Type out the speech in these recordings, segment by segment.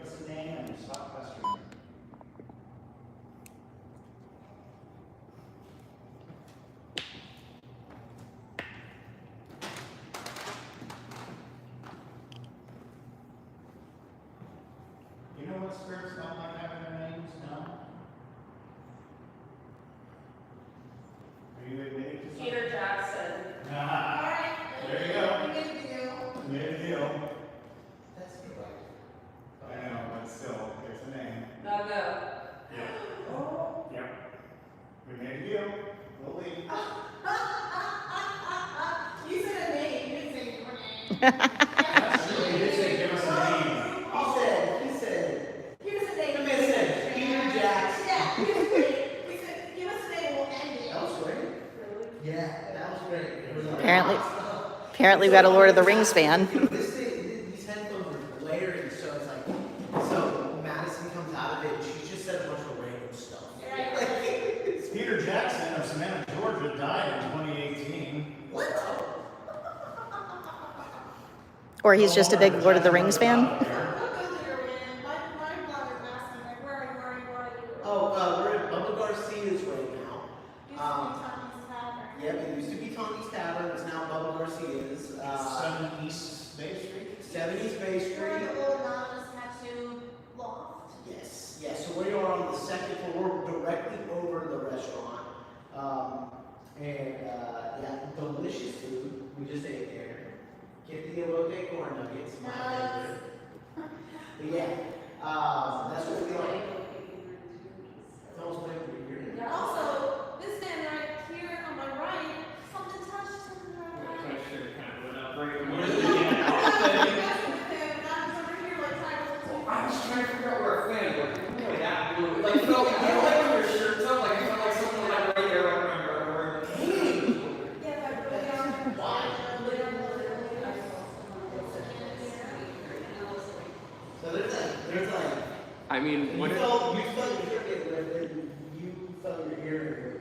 us a name and stop pestering. You know what spirits don't like having their names? No? Are you admitting to something? Peter Jackson. Ah, there you go. You made a deal. That's good. I know, but still, there's a name. No. Yep. Yep. We made a deal. We'll leave. You said a name. You didn't say your name. That's true. He did say give us a name. He said, Give us a name. the man said, Peter Jackson. Yeah, give us a name. We said, give us a name. We'll end it. That was great. Yeah, that was great. It was Apparently we got a Lord of the Rings fan. This thing, these headphones are layering, so it's like, so Madison comes out of it, and she just said a bunch of random stuff. Peter Jackson of Savannah, Georgia, died in 2018. What? Or he's just a big Lord of the Rings fan. I'll go there, man. My blog is asking, like, where are you? Oh, we're at Bubba Garcia's right now. Used to be Tommy's Tavern. Yep, it used to be Tony's Tavern, it's now Bubba Garcia's. 7 East Bay Street. 70 Bay We're in Street. the little anonymous tattoo loft. Yes, so we are on the second floor, we're directly over the restaurant. Yeah, delicious food. We just ate there. Get the elote corn nuggets. My favorite. But yeah, that's what we are. It's almost like we're here. Also, this man right here on my right, something touched him right I there. should have kind of went up right I I was trying to figure out where a fan was. Really that blue. Like, you know, like when your shirt's up, like, it felt like something like right there. I remember. So there's like, I mean, you what if, felt your ear get lifted, you felt your ear.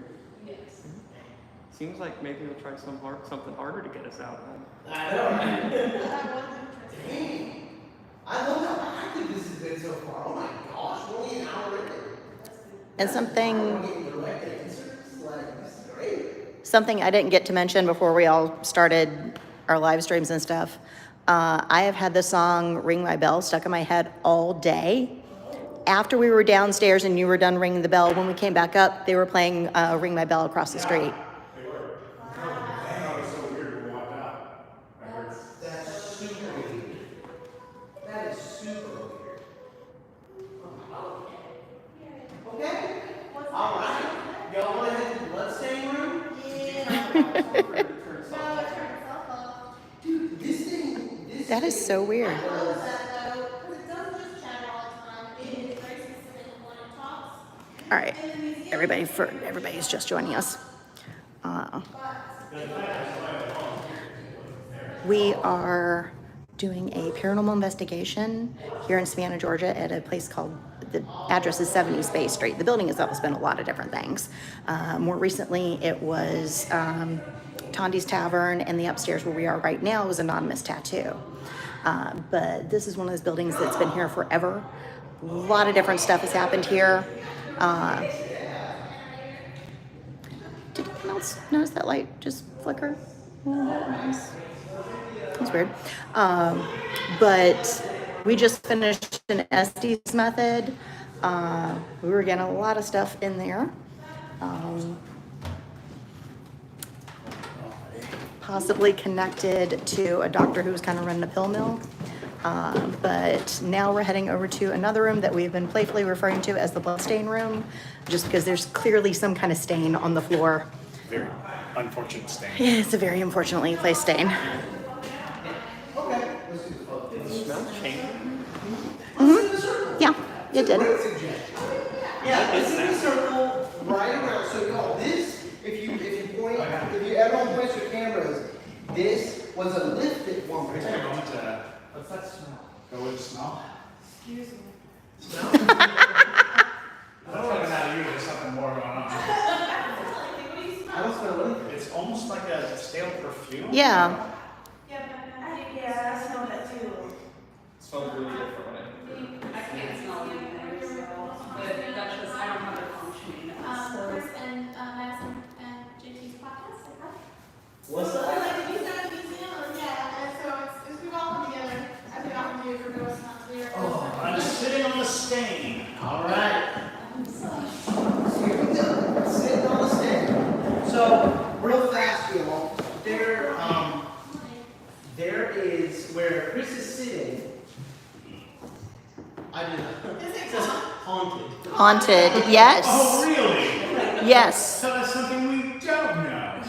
seems like maybe we'll try something harder to get us out. I know. Dang. I love how active this has been so far. Oh my gosh, we're only an hour in. And We're something getting direct answers. Like, this is great. something I didn't get to mention before we all started our live streams and stuff. I have had the song Ring My Bell stuck in my head all day. After we were downstairs and you were done ringing the bell, when we came back up, they were playing Ring My Bell across the street. They were. That was so weird when we walked out. I heard. That's super weird. That is super weird. Okay. All right. Y'all want to head to the bloodstain room? Dude, this thing. That is so weird. love that though, because it doesn't just chatter all the time. It is very specific when it talks. All right, everybody's just joining us. We are doing a paranormal investigation here in Savannah, Georgia at a place called, the address is 70 Space Street. The building itself has been a lot of different things. More recently, it was Tondi's Tavern, and the upstairs where we are right now is Anonymous Tattoo. But this is one of those buildings that's been here forever. A lot of different stuff has happened here. Did anyone else notice that light just flicker? That's weird. But we just finished an Estes method. We were getting a lot of stuff in there. Possibly connected to a doctor who was kind of running a pill mill. But now we're heading over to another room that we've been playfully referring to as the bloodstain room, just because there's clearly some kind of stain on the floor. Very unfortunate stain. It's a very unfortunately placed stain. Okay. Let's do the photo. Does it smell changing? Yeah, it did. Great suggestion. Yeah, it's in a circle right around. So y'all, this, if you point, if everyone points your cameras, this was a lift at one point. What's that smell? Go with the smell? Excuse me. Smell? I don't know how to use there's something more going on. I don't smell anything. It's almost like a stale perfume. Yeah. Yeah, I smell that too. It smells really different when I can't What's So, up? like, if you said a museum, yeah, and so it's we all come together. I think I'll do for ghost hunts. We are Oh, I'm sitting on the stain. All right. So here we go. Sitting on the stand. So real fast, y'all. There is where Chris is sitting. I don't know. Is it It says haunted. Haunted, yes. Oh, really? Yes. So that's something we don't know.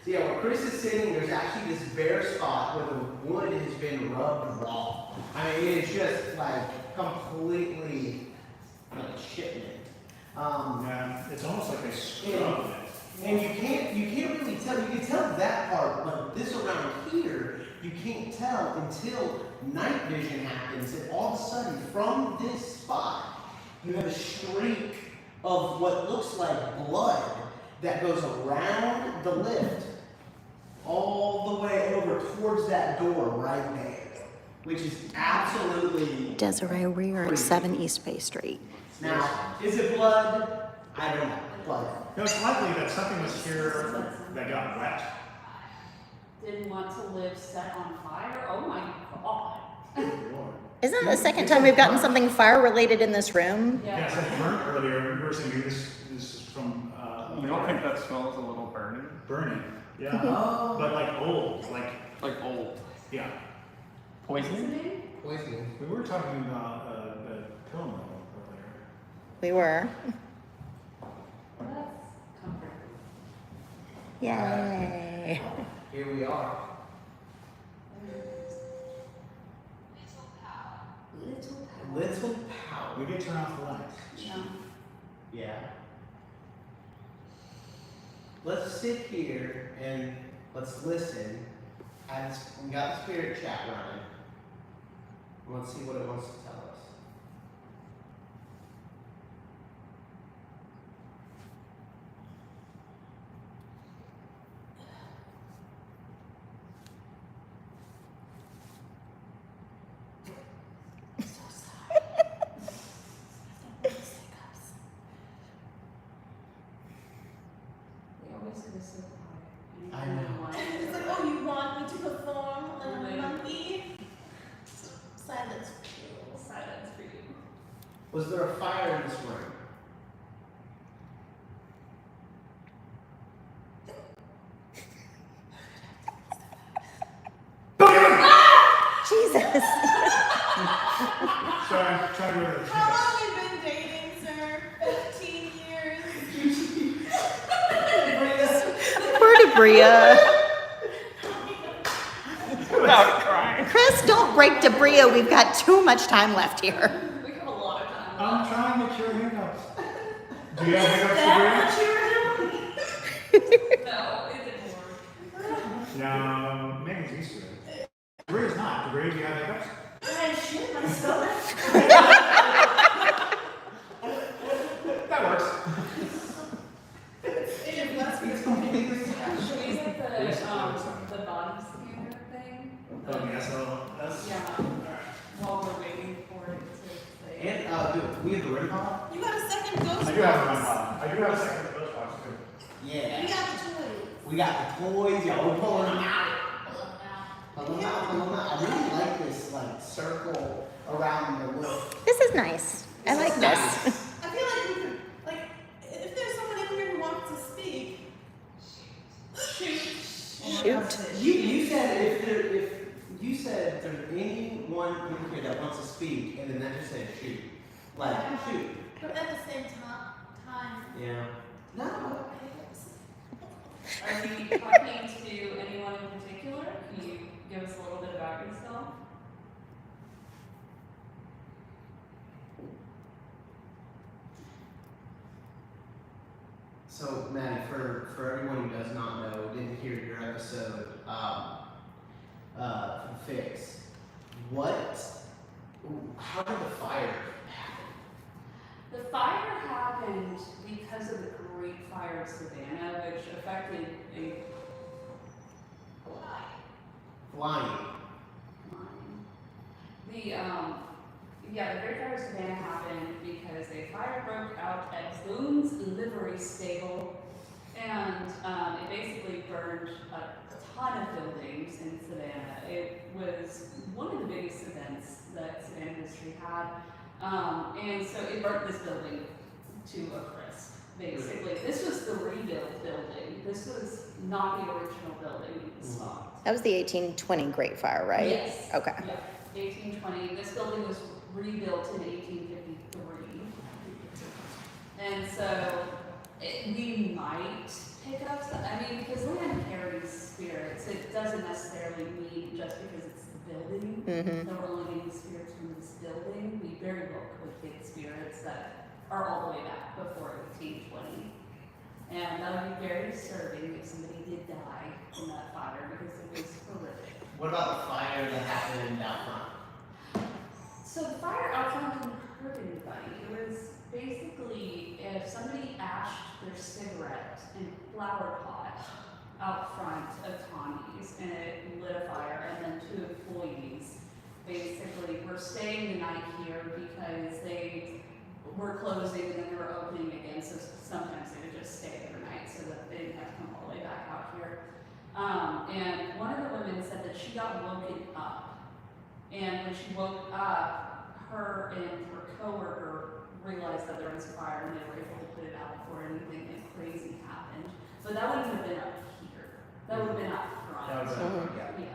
So yeah, where Chris is sitting, there's actually this bare spot where the wood has been rubbed raw. I mean, it's just like completely like shipment. Yeah, it's almost like they scrubbed it. And you can't really tell. You can tell that part, but this around here, you can't tell until night vision happens, and all of a sudden, from this spot, you have a streak of what looks like blood that goes around the lift, all the way over towards that door right there, which is absolutely. Desiree, we are at 7 East Bay Street. Now, is it blood? I don't know. Blood. No, it's likely that something was here that got wet. Didn't want to live set on fire? Oh my god. Isn't it the second time we've gotten something fire related in this room? Yeah, so it burnt earlier. We were saying maybe this is from You don't think that smells a little burning? burning. Yeah. Oh. But like old, like, Like old. yeah. Poisoning? Poisoning. We were talking about the pill mill earlier. We were. That's comforting. Yay. Here we are. Little power. We did turn off the lights. Yeah. Yeah. Let's sit here and let's listen. We got the spirit chat running. Let's see what it wants to tell us. They always go so quiet. I know. It's like, oh, you want me to perform like a monkey? Silence. Silence for you. Was there a fire in this room? Jesus. So I'm trying to remember. How long have you been dating, sir? 15 years. Poor Debria. Without crying. Chris, don't break Debria. We've got too much time left here. We have a lot of time. I'm trying to cure hiccups. Do you have hiccups, Sabrina? No, it didn't work. No, Megan's used to it. Debria's not. Debria, do you have hiccups? That works. It's completely Should we get the body scanner thing? Yeah, so that's. Yeah. While we're waiting for it to play. And dude, we have the ring pop? You got a second ghost I do have box. one bottom. I do have a second ghost box too. Yeah. You got the toys. We got the toys, y'all. We're pulling them out. Pull Pull them out, pull them out. I really like this like circle around the wood. This is nice. I like this. I feel like we could, like, if there's someone in here who wants to speak, Shoot. You said if you said there's anyone in here that wants to speak, and then that just said shoot. Like shoot. but at the same time. Yeah. No. Are we talking to anyone in particular? Can you give us a little bit about yourself? So Maddie, for everyone who does not know, didn't hear your episode, Fix. How did the fire happen? The fire happened because of the Great Fire of Savannah, which affected a Flying. The Great Fire of Savannah happened because a fire broke out at Boone's livery stable, And it basically burned a ton of buildings in Savannah. It was one of the biggest events that Savannah history had. And so it burnt this building to a crisp, basically. This was the rebuilt building. This was not the original building in the spot. That was the 1820 Great Fire, right? Yes. Okay. Yeah, 1820. This building was rebuilt in 1853. And so we might pick up some, I mean, because land carries spirits. It doesn't necessarily mean just because it's the building Mm-hmm. that we're only getting spirits from this building. We very well could get spirits that are all the way back before 1820. And that would be very disturbing if somebody did die in that fire because it was horrific. What about the fire that happened out front? So the fire out front didn't hurt anybody. It was basically if somebody ashed their cigarette in a flower pot out front of Tommy's and it lit a fire, and then 2 employees basically were staying the night here because they were closing and then they were opening again, so sometimes they would just stay overnight so that they didn't have to come all the way back out here. And one of the women said that she got woken up, and when she woke up, her and her coworker realized that there was a fire and they were able to put it out before anything crazy happened. But that wouldn't have been up here. That would have been out front. That was Yeah.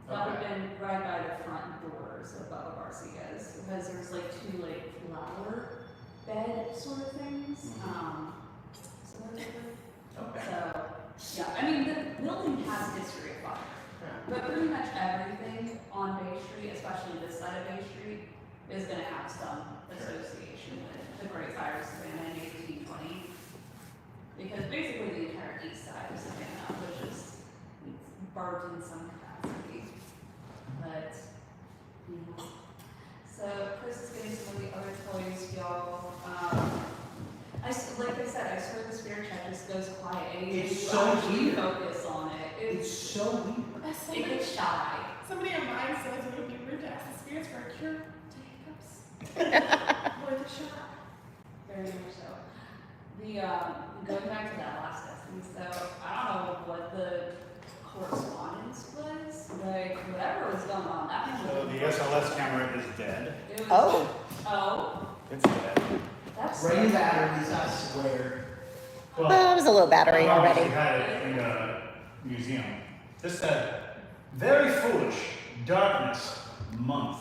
That would have been right by the front doors of Bubba Garcia's, because there's like 2 like flower bed sort of things. So those are Okay. So, yeah, I mean, the building has history of fire, but pretty much everything on Bay Street, especially this side of Bay Street, is gonna have some association with the Great Fire of Savannah in 1820. Because basically the entire east side of Savannah, which is burnt in some capacity. But, yeah. So Chris is getting some of the other toys, y'all. Like I said, I swear the spirit check just goes quiet. It's You so actually weird. focus on it. It's so weird. It gets shy. Somebody on mine says it would be rude to ask the spirits for a cure to hiccups. Or the shot. Very much so. Going back to that last testing, so I don't know what the correspondence was, like whatever was going on. That thing So was the SLS camera is dead. It was, Oh. Oh, It's dead. that's Rain batteries, I swear. Well, it was a little battery We already. had it in the museum. This said, very foolish, darkness, month.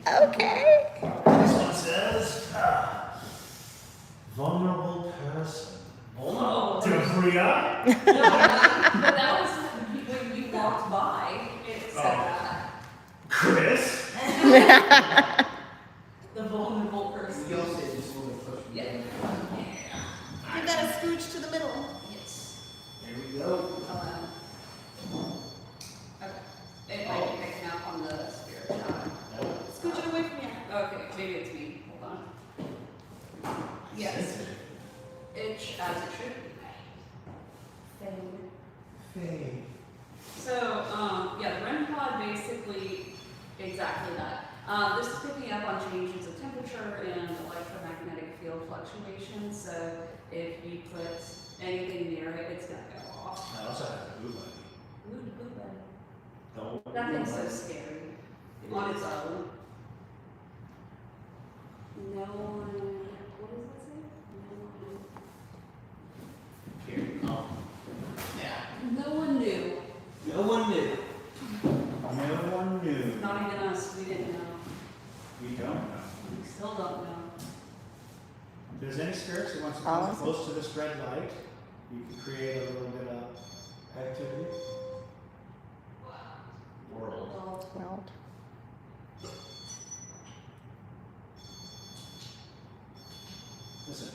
Okay. This one says, vulnerable person. oh. Debria? No, but that was when we walked by. It said that Chris? the vulnerable person. You'll say this will be pushed. Yeah. Give that a scooch to the middle. Yes. There we go. Okay. It might be picking up on the spirit shot. Scooch it away from you. Okay, maybe it's me. Hold on. Yes. Itch as it should be. Fade. So, yeah, the REM pod basically exactly that. This is picking up on changes of temperature and electromagnetic field fluctuations. So, if you put anything near it, it's gonna go off. I also have a blue light. Ooh, blue bed. Don't. That thing's so scary on its own. No one. What does it say? Here. Oh. Yeah. No one knew. No one knew. No one knew. Not even us. We didn't know. We don't know. We still don't know. If there's any spirits that wants to Oh, come awesome. close to this red light, you can create a little bit of activity. World. Well, Listen.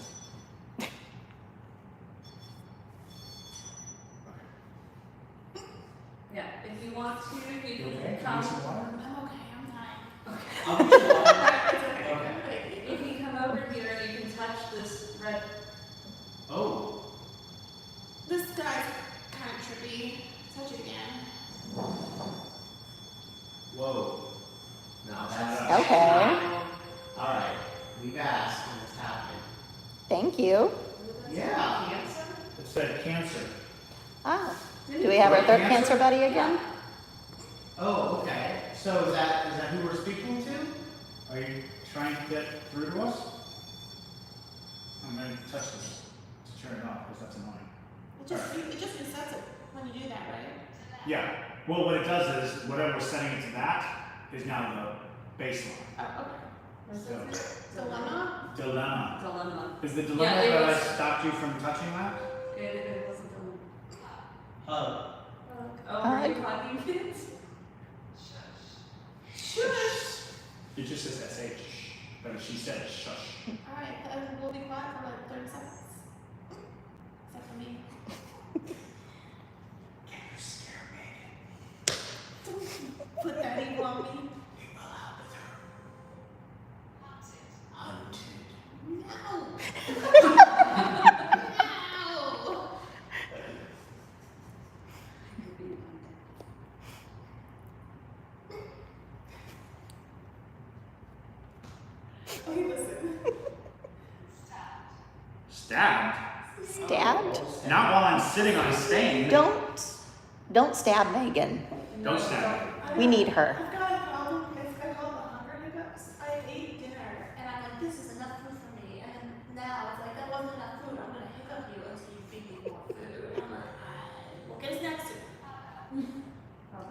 Yeah, if you want to, you You can okay? Can you come. need some water? I'm okay, I'm dying. I'll get you water. Okay. If you come over here, you can touch this red. Oh. This guy's kind of trippy. Touch it again. Whoa. No, that's. Okay. Alright. We've asked and it's happening. thank you. Yeah. Cancer? It's said cancer. Oh, do we have our third cancer buddy again? Oh, okay. So is that who we're speaking to? Are you trying to get through to us? I'm gonna touch this to turn it off because that's annoying. It just resets it when you do that, right? Yeah. Well, what it does is whatever we're setting it to that is now the baseline. Oh, So, okay. Dilemma? dilemma. Dilemma. Is the dilemma Yeah, it that I was- stopped you from touching that? It wasn't dilemma. Hug. Oh, were you hugging kids? It just says SH, but she said shush. Alright, we'll be quiet for like 30 seconds. Except for me. Can you scare Megan? Put that evil on me. We will help with her. Hunted. No! No! Okay, listen. Stabbed? Stabbed? Not while I'm sitting on a stain. Don't stab Megan. Don't stab me. We need her. I've got a problem. I call the hunger hiccups. I ate dinner and I'm like, this is enough food for me. And then now it's like, that wasn't enough food. I'm gonna hiccup you until you feed me more food. And I'm like, what gets next to?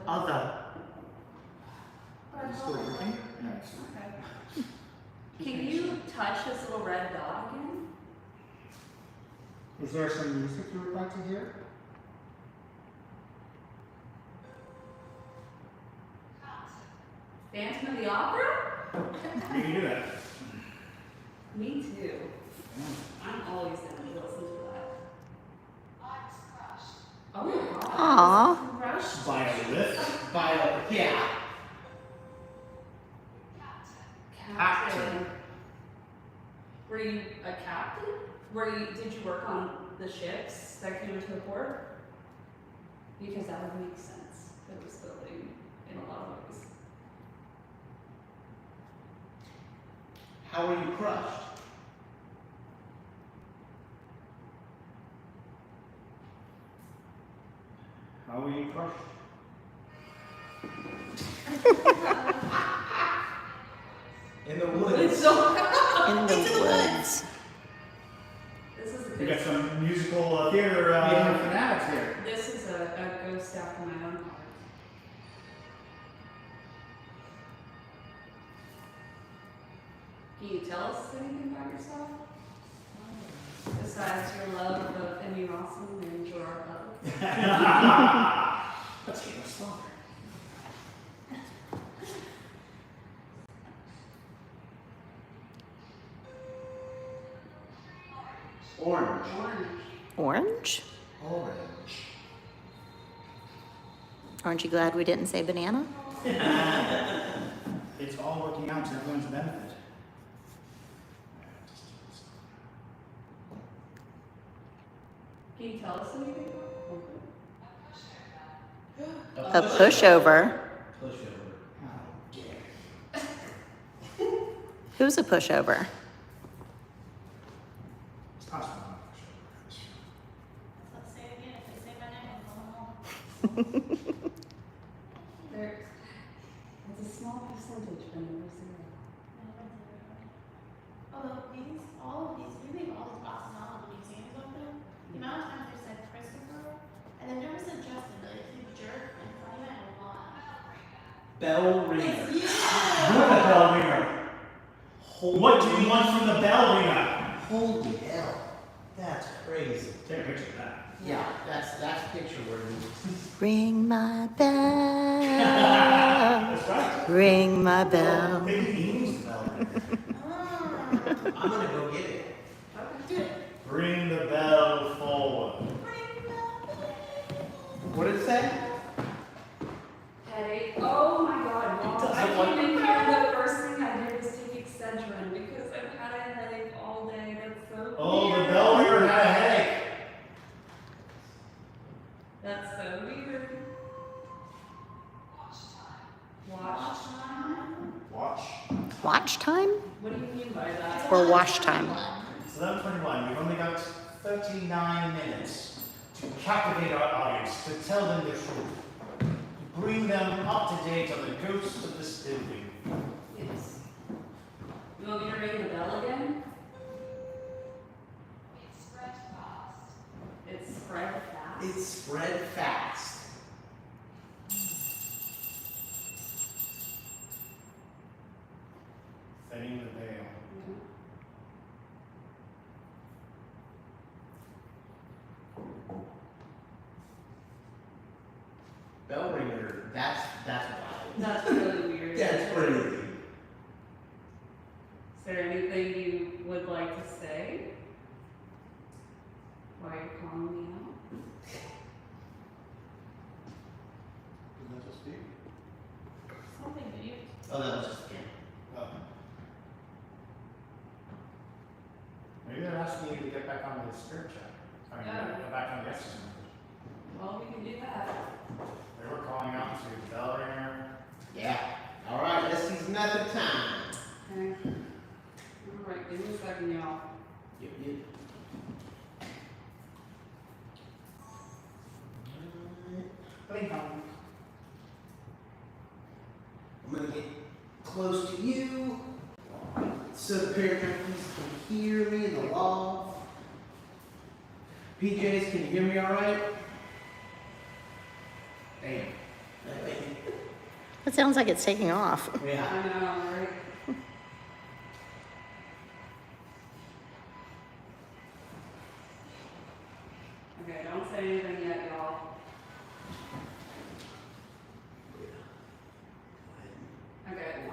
Other. But I'm Still hungry. working? Okay. Can you touch this little red dot again? Was there some music you were about to hear? Phantom of the Opera? We can do that. Me too. I'm always down to listen to that. Oh my god. Aw. Rush. By a lift? Yeah. Captain. Were you a captain? Did you work on the ships that came into the port? Because that would make sense for this building in a lot of ways. How were you crushed? How were you crushed? In the woods. In the woods. This is a We got good. some musical theater fanatics here. This is a ghost after my own heart. Can you tell us anything about yourself? Besides your love of Emmy Rossum and Gerard Butler? Let's get us slower. Orange. Orange. Orange? Orange. Aren't you glad we didn't say banana? It's all working out to everyone's benefit. Can you tell us anything about A pushover. Pushover. How dare. Who's a pushover? It's possible. Let's say it again. If they say my name, I'm going home. There, it's a small percentage, but never zero. Although all of these, we leave all these boxes on when the museum is open. The amount of times they said Christopher, and they've never said Justin, but if you jerk and funny that a lot. Bell ringer. It's you! You're the bell ringer. What do you want from the bell ringer? Holy hell. That's crazy. Take a picture of that. Yeah, that's picture worthy. Ring my bell. That's right. Ring my bell. Maybe he needs the bell ringer. I'm gonna go get it. Bring the bell forward. What did it say? Headache. Oh my god, Mom. doesn't I came want- in here, the first thing I did was take Excedrin because I've had a headache all day. That's so Oh, weird. the bell ringer had a headache. That's so weird. Watch time? Watch. Watch time? What do you mean by that? Or wash time? So 11:21. We've only got 39 minutes to captivate our audience, to tell them the truth, to bring them up to date on the ghosts of this building. Yes. You want me to ring the bell again? It's spread fast. It's spread fast. It's spread fast. Thinning the veil. Mhm. Bell ringer, that's wild. That's really weird. That's crazy. Is there anything you would like to say? Why you're calling me out? Did that just be? Something new. Oh, that was just again. Oh. Maybe they're asking you to get back on the spirit check. I mean, Yeah. get back on the exorcism. Well, we can do that. They were calling out to the bell ringer. Yeah. All right, let's use method time. Okay. Alright, give me a second, y'all. Yep. Bling dong. I'm gonna get close to you so the paranormals can hear me in the loft. PJs, can you hear me all right? Damn. It sounds like it's taking off. Yeah. I know, right? Okay, don't say anything yet, y'all. Okay.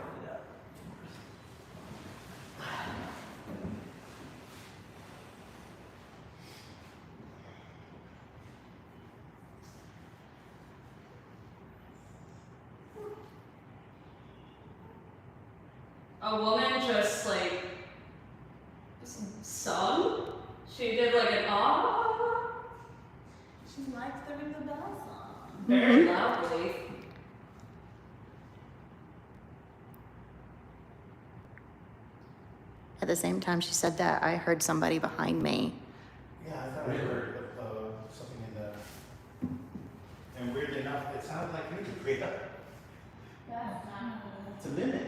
A woman just like sung. She did like an ah She likes the ring the bell song. very loudly. At the same time she said that, I heard somebody behind me. Yeah, I thought I heard something in the. And weirdly enough, it sounded like you could breathe up. Yeah. It's a mimic.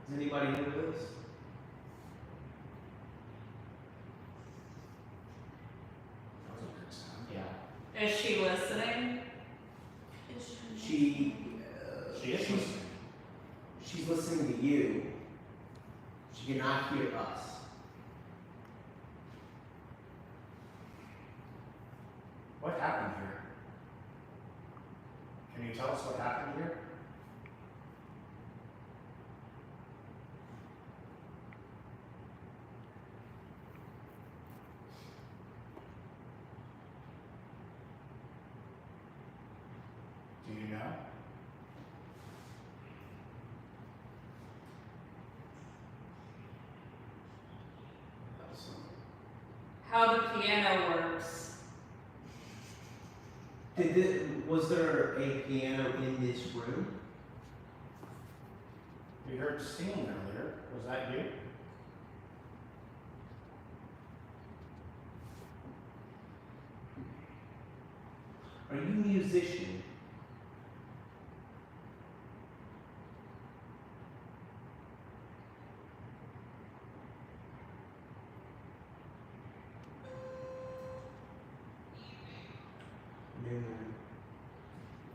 Does anybody know this? That was a good sound. Yeah. Is she listening? She. She is listening. She's listening to you. She cannot hear us. What happened here? Can you tell us what happened here? Do you know? How the piano works. Was there a piano in this room? We heard singing earlier. Was that you? Are you a musician?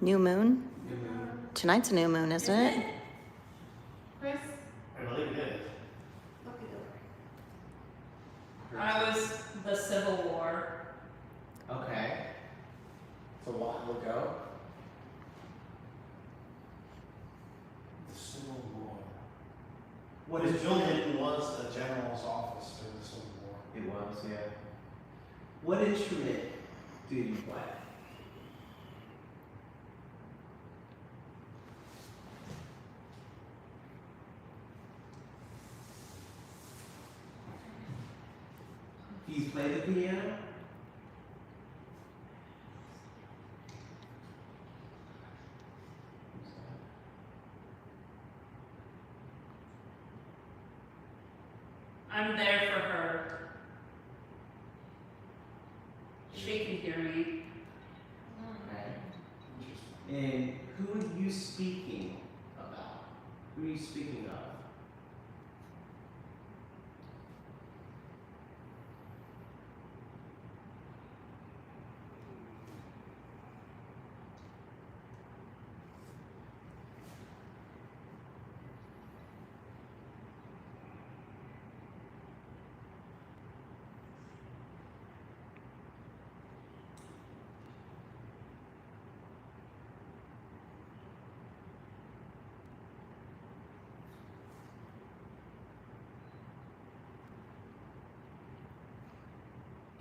New moon? New moon. Tonight's a new moon, isn't it? Chris, I believe it is. look it over. I was the Civil War. Okay. So a while ago. The Civil War. What This is building was the general's office during the Civil War. It was, yeah. What instrument do you play? Do you play the piano? I'm there for her. She can hear me. And who are you speaking about? Who are you speaking of?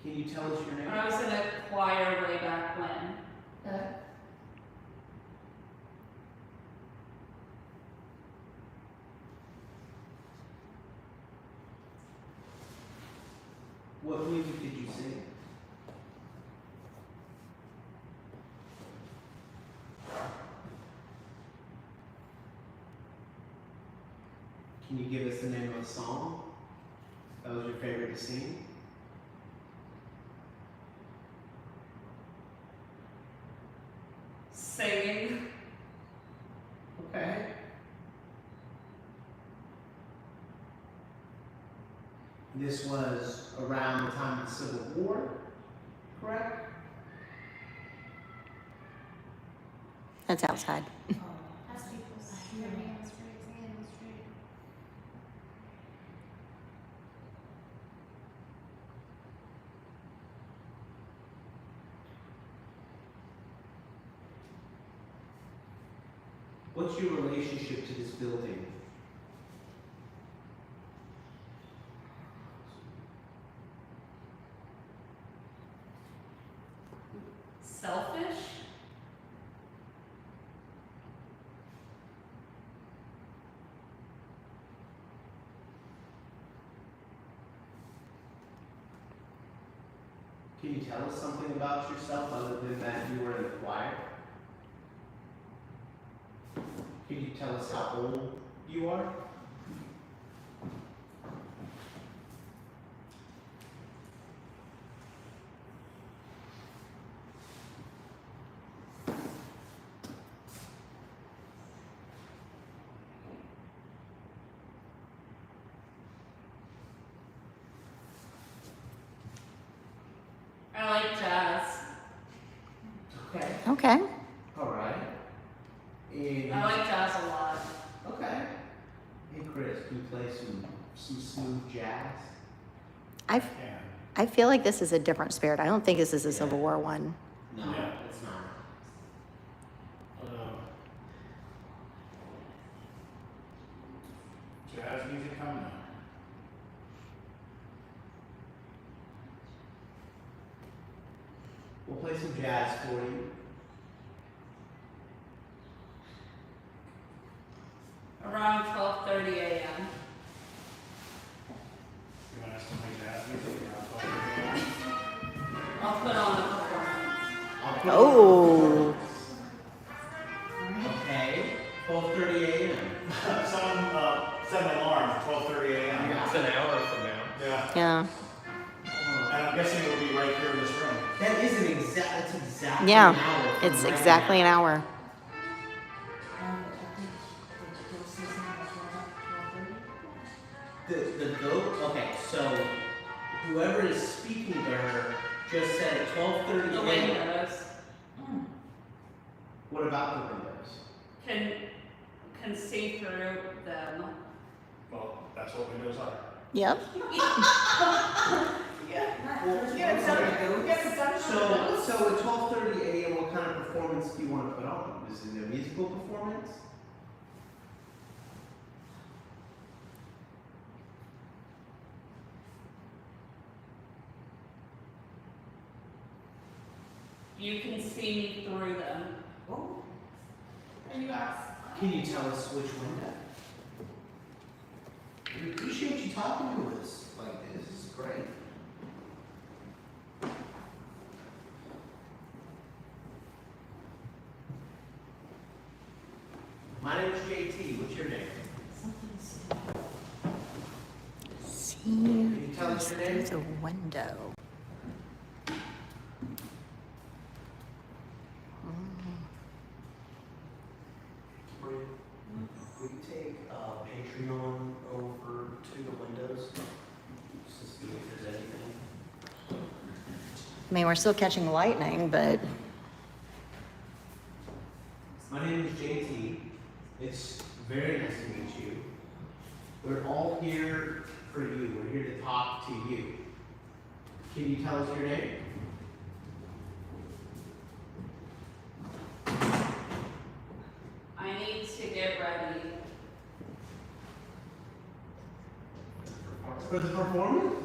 Can you tell us your name? I was in a choir way back when. What music did you sing? Can you give us the name of a song that was your favorite to sing? Singing. Okay. This was around the time of the Civil War, correct? That's outside. As people singing on the street, singing on the street. What's your relationship to this building? Selfish? Can you tell us something about yourself other than that you were in the choir? Can you tell us how old you are? I like jazz. Okay. Okay. All right. And I like jazz a lot. okay. Hey Chris, can you play some smooth jazz? I Yeah. I feel like this is a different spirit. I don't think this is a Civil War one. No, Yeah. it's not. Jazz music coming up. We'll play some jazz for you. Around 12:30 a.m. You want us to play jazz music? Yeah, I'll put on the performance. Oh. Okay. 12:30 a.m. Someone set an alarm for 12:30 a.m. It's an hour from now. Yeah. Yeah. And I'm guessing it'll be right here in this room. That is an exact. That's exactly Yeah. an hour. from It's right exactly an now. hour. The goat. Okay, so whoever is speaking to her just said at 12:30 The a.m. windows What about the windows? can see through them. Well, that's what windows are. Yep. So at 12:30 a.m. what kind of performance do you want to put on? Is it a musical performance? You can see me through them. And you ask, Can you tell us which window? We appreciate you talking to us like this. This is great. My name is JT. What's your name? See. Can you tell us your name? There's a window. Will you take Patreon over to the windows to see if there's anything? I mean, we're still catching lightning, but My name is JT. It's very nice to meet you. We're all here for you. We're here to talk to you. Can you tell us your name? I need to get ready. For the performance?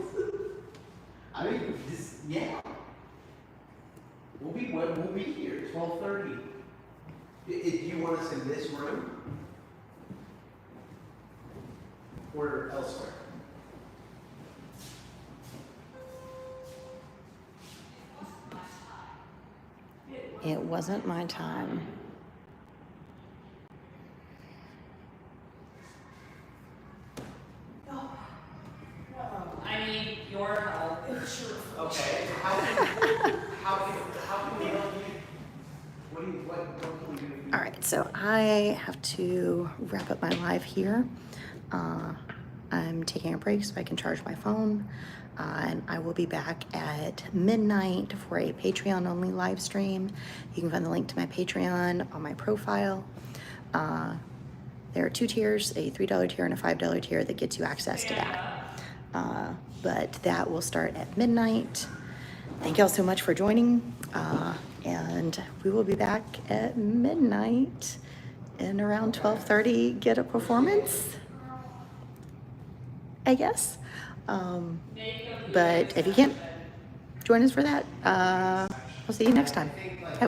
I mean, yeah. We'll be here, 12:30. If you want us in this room or elsewhere. it wasn't my time. I need your help. Okay, how can we help you? What can we do? For you? All right, so I have to wrap up my live here. I'm taking a break so I can charge my phone. And I will be back at midnight for a Patreon only live stream. You can find the link to my Patreon on my profile. There are two tiers, a $3 tier and a $5 tier that gets you access to that. But that will start at midnight. Thank y'all so much for joining. And we will be back at midnight and around 12:30 get a performance, I guess. But if you can't join us for that, we'll see you next time.